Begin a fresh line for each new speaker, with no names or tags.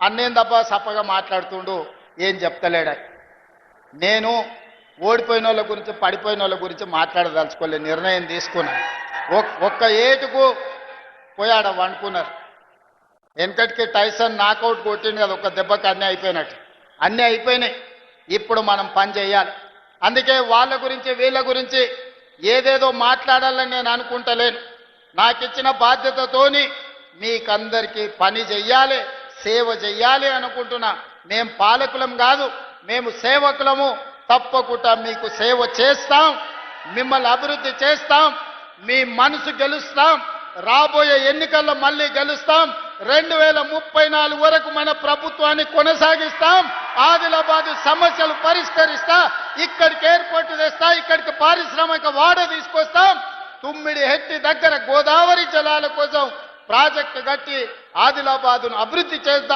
అన్నేందబ్బా సప్పగా మాట్లాడుతుండు, ఏం చెప్తలేడా. నేను ఓడిపోయిన వాళ్ళ గురించి పడిపోయిన వాళ్ళ గురించి మాట్లాడదలుచుకోలే, నిర్ణయం తీసుకున్నాను. ఒక్క ఏటుకు పోయాడ వండుకున్నారు. వెనకటికి టైసన్ నాకౌట్ కొట్టిండు కదా, ఒక దెబ్బకి అన్నీ అయిపోయినట్టు. అన్నీ అయిపోయినాయి, ఇప్పుడు మనం పని చేయాలి. అందుకే వాళ్ళ గురించి వీళ్ళ గురించి ఏదేదో మాట్లాడాలని నేను అనుకుంటలేను. నాకు ఇచ్చిన బాధ్యతతోని మీకందరికీ పని చెయ్యాలి, సేవ చెయ్యాలి అనుకుంటున్నా. మేము పాలకులం కాదు, మేము సేవకులము. తప్పకుండా మీకు సేవ చేస్తాం, మిమ్మల్ని అభివృద్ధి చేస్తాం, మీ మనసు గెలుస్తాం. రాబోయే ఎన్నికల్లో మళ్ళీ గెలుస్తాం. 2034 వరకు మన ప్రభుత్వాన్ని కొనసాగిస్తాం. ఆదిలాబాద్ సమస్యలు పరిష్కరిస్తా, ఇక్కడికి ఎయిర్పోర్ట్ తెస్తా, ఇక్కడికి పారిశ్రామిక వాడ తీసుకొస్తాం. తుమ్మిడి హెట్టి దగ్గర గోదావరి జలాల కోసం ప్రాజెక్టు కట్టి ఆదిలాబాద్ను అభివృద్ధి చేద్దాం.